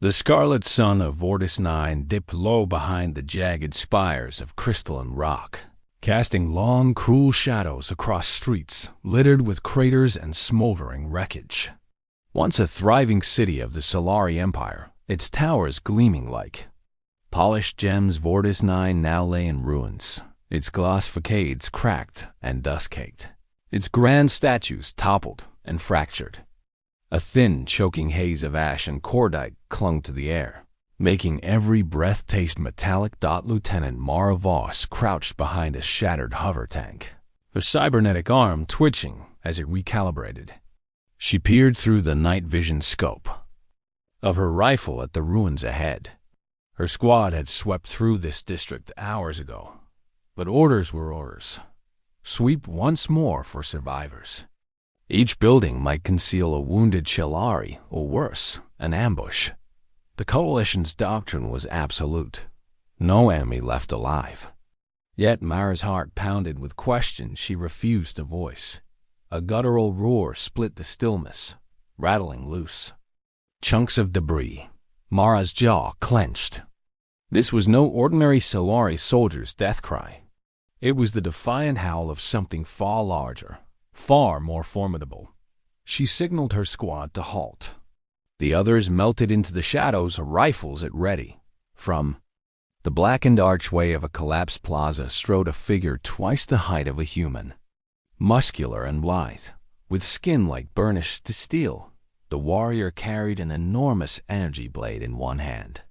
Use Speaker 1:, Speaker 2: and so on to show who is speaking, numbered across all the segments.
Speaker 1: The scarlet sun of Vortis 9 dipped low behind the jagged spires of crystalline rock, casting long, cruel shadows across streets littered with craters and smoldering wreckage. Once a thriving city of the Solari Empire, its towers gleaming like polished gems, Vortis 9 now lay in ruins, its glass facades cracked and dust-caked, its grand statues toppled and fractured. A thin, choking haze of ash and cordite clung to the air, making every breath taste metallic. Lieutenant Mara Voss crouched behind a shattered hover tank, her cybernetic arm twitching as it recalibrated. She peered through the night vision scope of her rifle at the ruins ahead. Her squad had swept through this district hours ago, but orders were orders. Sweep once more for survivors. Each building might conceal a wounded Shalari, or worse, an ambush. The Coalition's doctrine was absolute. No enemy left alive. Yet Mara's heart pounded with questions she refused to voice. A guttural roar split the stillness, rattling loose chunks of debris. Mara's jaw clenched. This was no ordinary Solari soldier's death cry. It was the defiant howl of something far larger, far more formidable. She signaled her squad to halt. The others melted into the shadows, rifles at ready. From the blackened archway of a collapsed plaza strode a figure twice the height of a human. Muscular and lithe, with skin like burnished steel, the warrior carried an enormous energy blade in one hand.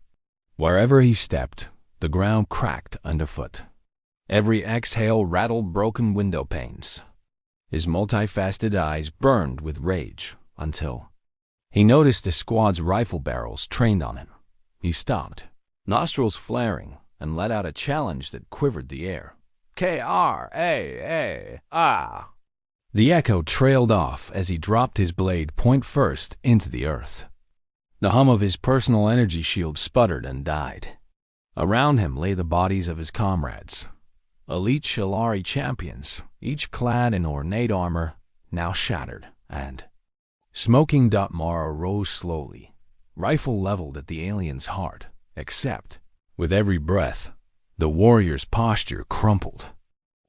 Speaker 1: Wherever he stepped, the ground cracked underfoot. Every exhale rattled broken window panes. His multifaceted eyes burned with rage until he noticed the squad's rifle barrels trained on him. He stopped, nostrils flaring, and let out a challenge that quivered the air. K-R-A-A-Ah! The echo trailed off as he dropped his blade point first into the earth. The hum of his personal energy shield sputtered and died. Around him lay the bodies of his comrades. Elite Shalari champions, each clad in ornate armor, now shattered and smoking. Mara rose slowly, rifle leveled at the alien's heart, except, with every breath, the warrior's posture crumpled.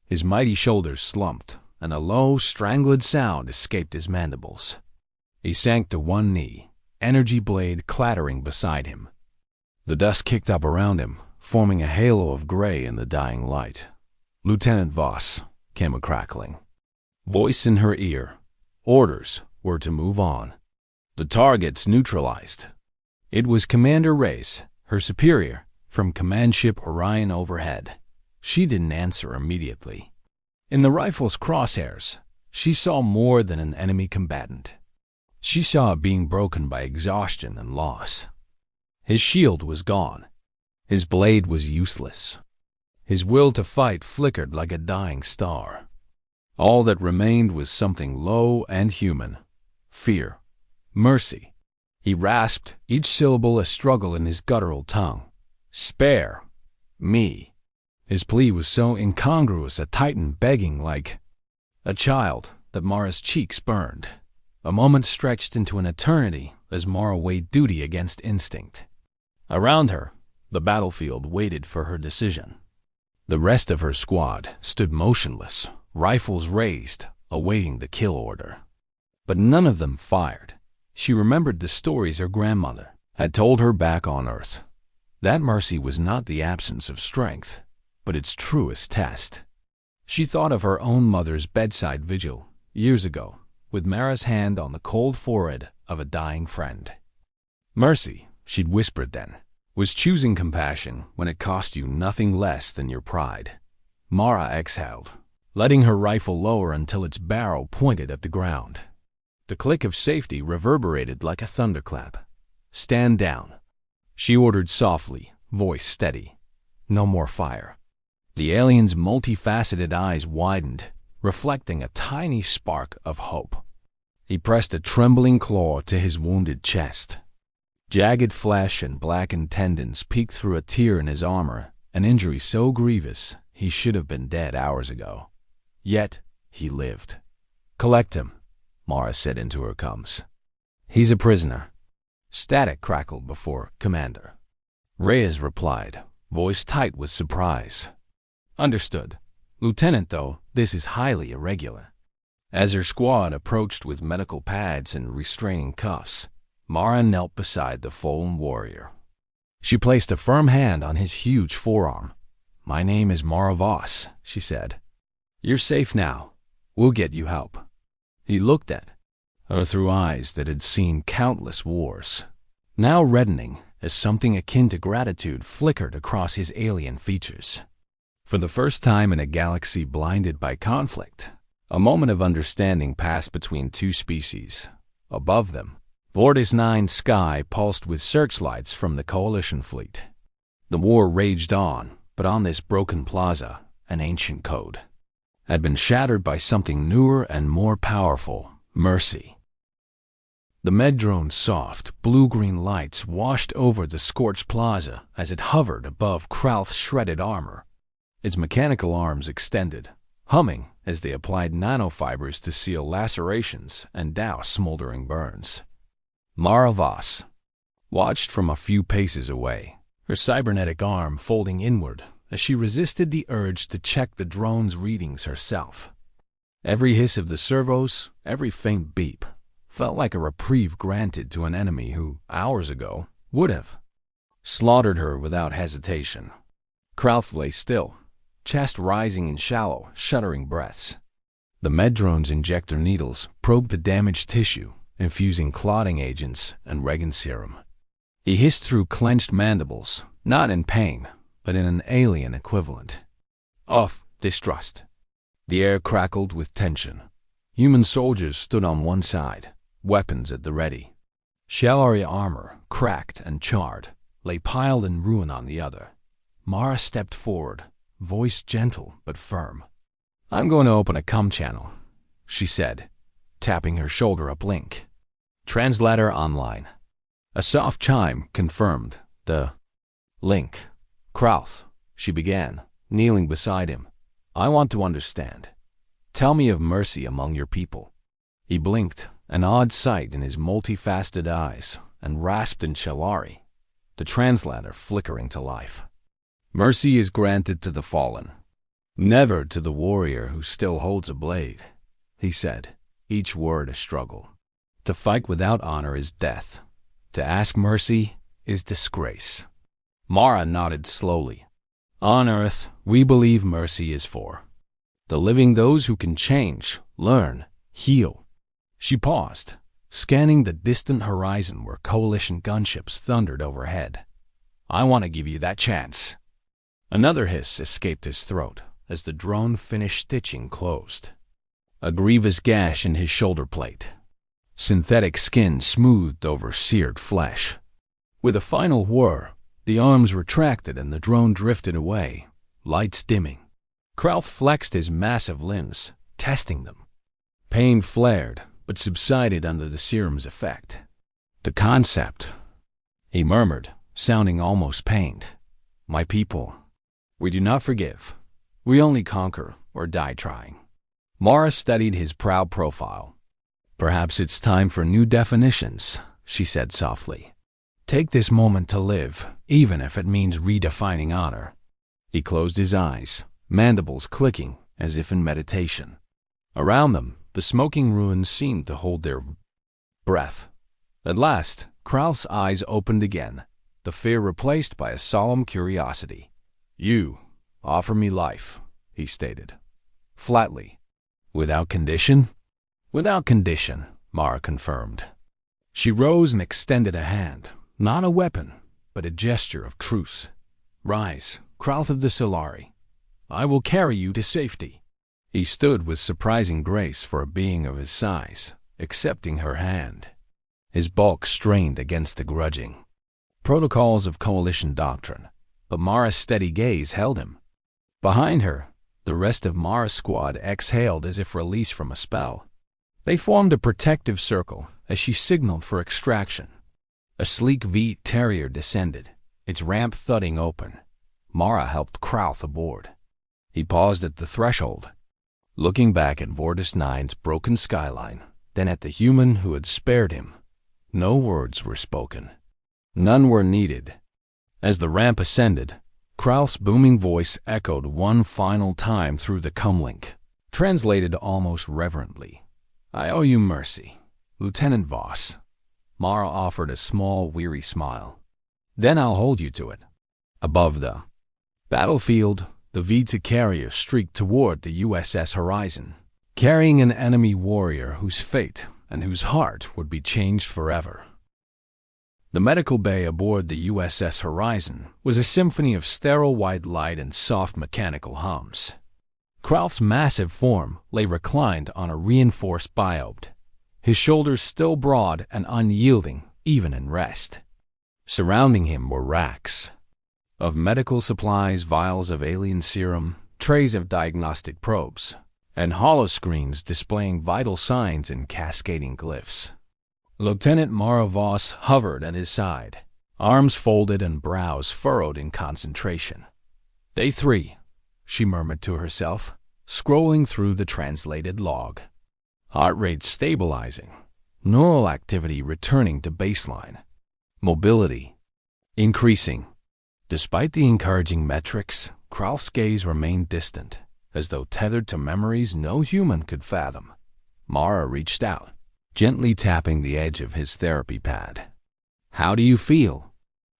Speaker 1: His mighty shoulders slumped, and a low, strangled sound escaped his mandibles. He sank to one knee, energy blade clattering beside him. The dust kicked up around him, forming a halo of gray in the dying light. Lieutenant Voss came a crackling voice in her ear. Orders were to move on. The targets neutralized. It was Commander Reyes, her superior, from command ship Orion overhead. She didn't answer immediately. In the rifle's crosshairs, she saw more than an enemy combatant. She saw it being broken by exhaustion and loss. His shield was gone. His blade was useless. His will to fight flickered like a dying star. All that remained was something low and human. Fear. Mercy. He rasped, each syllable a struggle in his guttural tongue. Spare me. His plea was so incongruous, a titan begging like a child, that Mara's cheeks burned. A moment stretched into an eternity as Mara weighed duty against instinct. Around her, the battlefield waited for her decision. The rest of her squad stood motionless, rifles raised, awaiting the kill order. But none of them fired. She remembered the stories her grandmother had told her back on Earth. That mercy was not the absence of strength, but its truest test. She thought of her own mother's bedside vigil, years ago, with Mara's hand on the cold forehead of a dying friend. Mercy, she'd whispered then, was choosing compassion when it cost you nothing less than your pride. Mara exhaled, letting her rifle lower until its barrel pointed at the ground. The click of safety reverberated like a thunderclap. Stand down, she ordered softly, voice steady. No more fire. The alien's multifaceted eyes widened, reflecting a tiny spark of hope. He pressed a trembling claw to his wounded chest. Jagged flesh and blackened tendons peeked through a tear in his armor, an injury so grievous he should have been dead hours ago. Yet he lived. Collect him, Mara said into her cums. He's a prisoner. Static crackled before Commander. Reyes replied, voice tight with surprise. Understood. Lieutenant, though, this is highly irregular. As her squad approached with medical pads and restraining cuffs, Mara knelt beside the fallen warrior. She placed a firm hand on his huge forearm. My name is Mara Voss, she said. You're safe now. We'll get you help. He looked at her through eyes that had seen countless wars, now reddening as something akin to gratitude flickered across his alien features. For the first time in a galaxy blinded by conflict, a moment of understanding passed between two species. Above them, Vortis 9 sky pulsed with searchlights from the Coalition fleet. The war raged on, but on this broken plaza, an ancient code had been shattered by something newer and more powerful, mercy. The Meddrone's soft, blue-green lights washed over the scorched plaza as it hovered above Krauth's shredded armor. Its mechanical arms extended, humming as they applied nanofibers to seal lacerations and douse smoldering burns. Mara Voss watched from a few paces away, her cybernetic arm folding inward as she resisted the urge to check the drone's readings herself. Every hiss of the servos, every faint beep, felt like a reprieve granted to an enemy who, hours ago, would have slaughtered her without hesitation. Krauth lay still, chest rising in shallow, shuddering breaths. The Meddrone's injector needles probed the damaged tissue, infusing clotting agents and Regan serum. He hissed through clenched mandibles, not in pain, but in an alien equivalent of distrust. The air crackled with tension. Human soldiers stood on one side, weapons at the ready. Shalari armor, cracked and charred, lay piled in ruin on the other. Mara stepped forward, voice gentle but firm. I'm going to open a comm channel, she said, tapping her shoulder uplink. Translator online. A soft chime confirmed the link. Krauth, she began, kneeling beside him. I want to understand. Tell me of mercy among your people. He blinked, an odd sight in his multifaceted eyes, and rasped in Shalari, the translator flickering to life. Mercy is granted to the fallen, never to the warrior who still holds a blade, he said, each word a struggle. To fight without honor is death. To ask mercy is disgrace. Mara nodded slowly. On Earth, we believe mercy is for the living, those who can change, learn, heal. She paused, scanning the distant horizon where Coalition gunships thundered overhead. I want to give you that chance. Another hiss escaped his throat as the drone finished stitching closed. A grievous gash in his shoulder plate. Synthetic skin smoothed over seared flesh. With a final whir, the arms retracted and the drone drifted away, lights dimming. Krauth flexed his massive limbs, testing them. Pain flared, but subsided under the serum's effect. The concept, he murmured, sounding almost pained. My people, we do not forgive. We only conquer or die trying. Mara studied his proud profile. Perhaps it's time for new definitions, she said softly. Take this moment to live, even if it means redefining honor. He closed his eyes, mandibles clicking as if in meditation. Around them, the smoking ruins seemed to hold their breath. At last, Krauth's eyes opened again, the fear replaced by a solemn curiosity. You offer me life, he stated, flatly. Without condition? Without condition, Mara confirmed. She rose and extended a hand. Not a weapon, but a gesture of truce. Rise, Krauth of the Solari. I will carry you to safety. He stood with surprising grace for a being of his size, accepting her hand. His bulk strained against the grudging protocols of Coalition doctrine, but Mara's steady gaze held him. Behind her, the rest of Mara's squad exhaled as if released from a spell. They formed a protective circle as she signaled for extraction. A sleek V Terrier descended, its ramp thudding open. Mara helped Krauth aboard. He paused at the threshold, looking back at Vortis 9's broken skyline, then at the human who had spared him. No words were spoken. None were needed. As the ramp ascended, Krauth's booming voice echoed one final time through the comlink, translated almost reverently. "I owe you mercy, Lieutenant Voss." Mara offered a small, weary smile. "Then I'll hold you to it." Above the battlefield, the Vita carrier streaked toward the USS Horizon, carrying an enemy warrior whose fate and whose heart would be changed forever. The medical bay aboard the USS Horizon was a symphony of sterile white light and soft mechanical hums. Krauth's massive form lay reclined on a reinforced biote, his shoulders still broad and unyielding even in rest. Surrounding him were racks of medical supplies, vials of alien serum, trays of diagnostic probes, and holoscreens displaying vital signs and cascading glyphs. Lieutenant Mara Voss hovered at his side, arms folded and brows furrowed in concentration. "Day 3, she murmured to herself, scrolling through the translated log. Heart rate stabilizing, neural activity returning to baseline, mobility increasing. Despite the encouraging metrics, Krauth's gaze remained distant, as though tethered to memories no human could fathom. Mara reached out, gently tapping the edge of his therapy pad. "How do you feel?"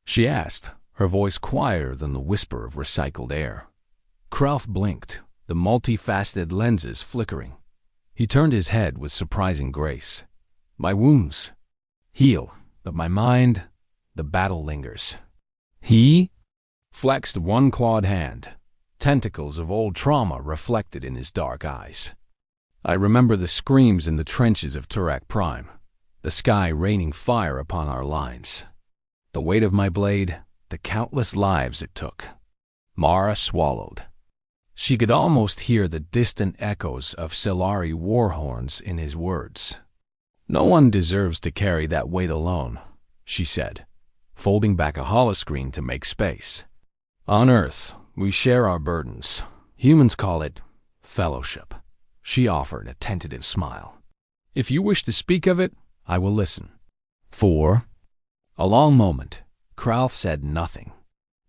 Speaker 1: she asked, her voice quieter than the whisper of recycled air. Krauth blinked, the multifaceted lenses flickering. He turned his head with surprising grace. "My wounds heal, but my mind, the battle lingers." He flexed one clawed hand, tentacles of old trauma reflected in his dark eyes. "I remember the screams in the trenches of Turak Prime, the sky raining fire upon our lines. The weight of my blade, the countless lives it took." Mara swallowed. She could almost hear the distant echoes of Solari war horns in his words. "No one deserves to carry that weight alone," she said, folding back a holoscreen to make space. "On Earth, we share our burdens. Humans call it fellowship." She offered a tentative smile. "If you wish to speak of it, I will listen." For a long moment, Krauth said nothing.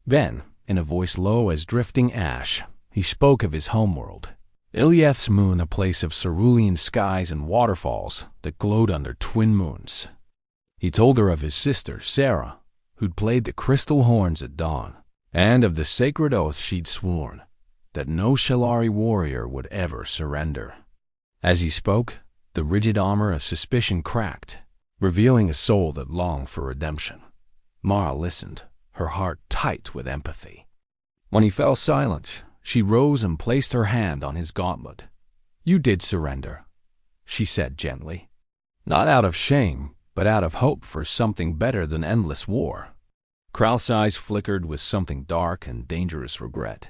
Speaker 1: Then, in a voice low as drifting ash, he spoke of his homeworld, Ilyeth's moon, a place of cerulean skies and waterfalls that glowed under twin moons. He told her of his sister, Sarah, who'd played the crystal horns at dawn, and of the sacred oath she'd sworn, that no Shalari warrior would ever surrender. As he spoke, the rigid armor of suspicion cracked, revealing a soul that longed for redemption. Mara listened, her heart tight with empathy. When he fell silent, she rose and placed her hand on his gauntlet. "You did surrender," she said gently. "Not out of shame, but out of hope for something better than endless war." Krauth's eyes flickered with something dark and dangerous regret.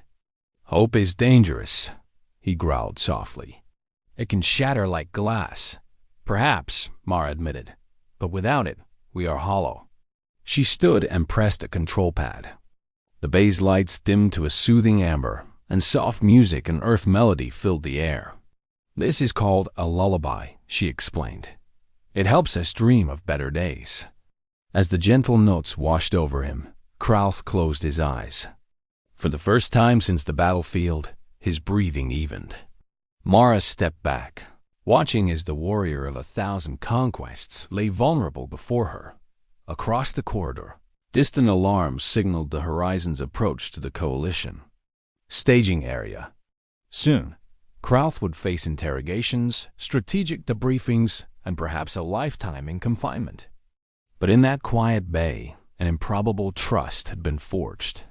Speaker 1: "Hope is dangerous," he growled softly. "It can shatter like glass." "Perhaps," Mara admitted, "but without it, we are hollow." She stood and pressed a control pad. The bay's lights dimmed to a soothing amber, and soft music and earth melody filled the air. "This is called a lullaby," she explained. "It helps us dream of better days." As the gentle notes washed over him, Krauth closed his eyes. For the first time since the battlefield, his breathing evened. Mara stepped back, watching as the warrior of 1,000 conquests lay vulnerable before her. Across the corridor, distant alarms signaled the Horizon's approach to the Coalition. Staging area. Soon, Krauth would face interrogations, strategic debriefings, and perhaps a lifetime in confinement. But in that quiet bay, an improbable trust had been forged.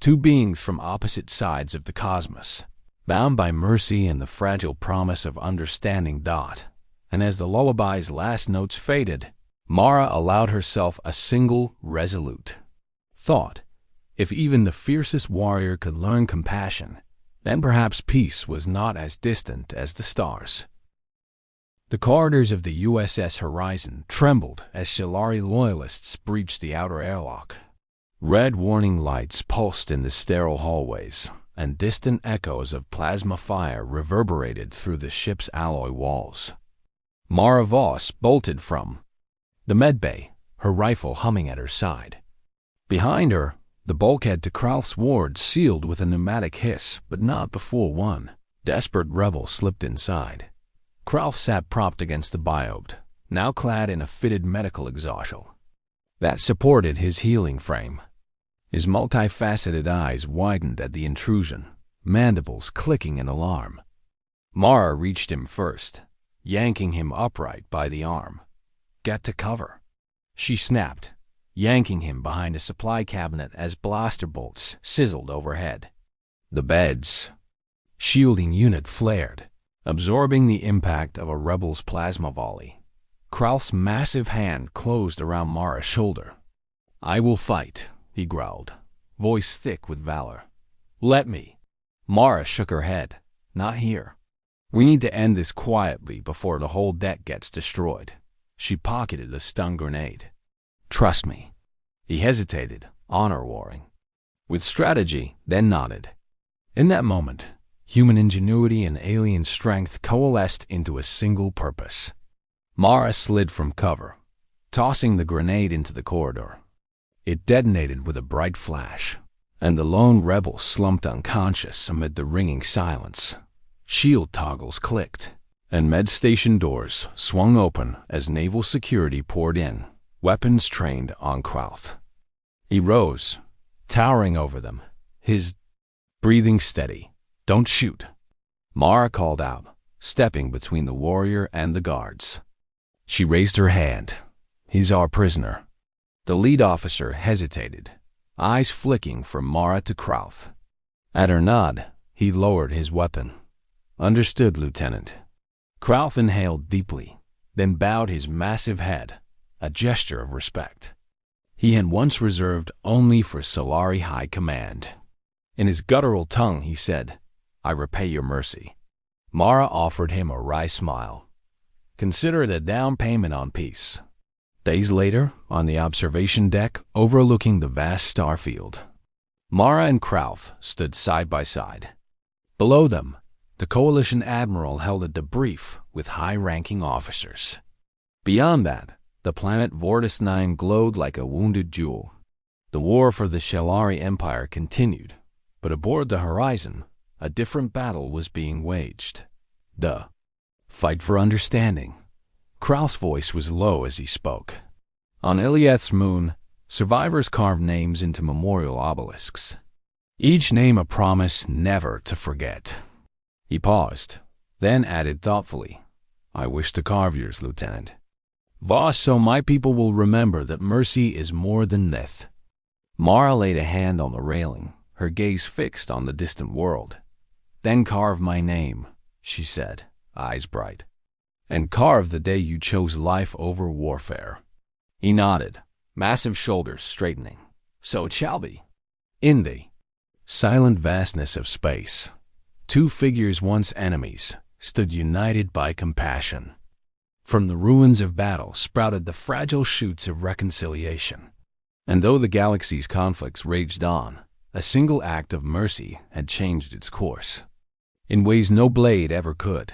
Speaker 1: Two beings from opposite sides of the cosmos, bound by mercy and the fragile promise of understanding. And as the lullaby's last notes faded, Mara allowed herself a single resolute thought. If even the fiercest warrior could learn compassion, then perhaps peace was not as distant as the stars. The corridors of the USS Horizon trembled as Shalari loyalists breached the outer airlock. Red warning lights pulsed in the sterile hallways, and distant echoes of plasma fire reverberated through the ship's alloy walls. Mara Voss bolted from the medbay, her rifle humming at her side. Behind her, the bulkhead to Kralf's ward sealed with a pneumatic hiss, but not before one desperate rebel slipped inside. Kralf sat propped against the biobed, now clad in a fitted medical exhaustion that supported his healing frame. His multifaceted eyes widened at the intrusion, mandibles clicking in alarm. Mara reached him first, yanking him upright by the arm. "Get to cover," she snapped, yanking him behind a supply cabinet as blaster bolts sizzled overhead. The bed's shielding unit flared, absorbing the impact of a rebel's plasma volley. Kralf's massive hand closed around Mara's shoulder. "I will fight," he growled, voice thick with valor. "Let me." Mara shook her head. "Not here. We need to end this quietly before the whole deck gets destroyed." She pocketed a stun grenade. "Trust me." He hesitated, honor-warring. With strategy, then nodded. In that moment, human ingenuity and alien strength coalesced into a single purpose. Mara slid from cover, tossing the grenade into the corridor. It detonated with a bright flash, and the lone rebel slumped unconscious amid the ringing silence. Shield toggles clicked, and med station doors swung open as naval security poured in, weapons trained on Kralf. He rose, towering over them, his breathing steady. "Don't shoot," Mara called out, stepping between the warrior and the guards. She raised her hand. "He's our prisoner." The lead officer hesitated, eyes flicking from Mara to Kralf. At her nod, he lowered his weapon. "Understood, Lieutenant." Kralf inhaled deeply, then bowed his massive head, a gesture of respect he had once reserved only for Solari High Command. In his guttural tongue, he said, "I repay your mercy." Mara offered him a wry smile. "Consider it a down payment on peace." Days later, on the observation deck overlooking the vast starfield, Mara and Kralf stood side by side. Below them, the Coalition Admiral held a debrief with high-ranking officers. Beyond that, the planet Vortis 9 glowed like a wounded jewel. The war for the Shelari Empire continued, but aboard the horizon, a different battle was being waged. The fight for understanding. Kralf's voice was low as he spoke. On Iliath's moon, survivors carved names into memorial obelisks, each name a promise never to forget. He paused, then added thoughtfully, "I wish to carve yours, Lieutenant. Voss, so my people will remember that mercy is more than death." Mara laid a hand on the railing, her gaze fixed on the distant world. "Then carve my name," she said, eyes bright. "And carve the day you chose life over warfare." He nodded, massive shoulders straightening. "So it shall be." In the silent vastness of space, two figures once enemies stood united by compassion. From the ruins of battle sprouted the fragile shoots of reconciliation. And though the galaxy's conflicts raged on, a single act of mercy had changed its course in ways no blade ever could.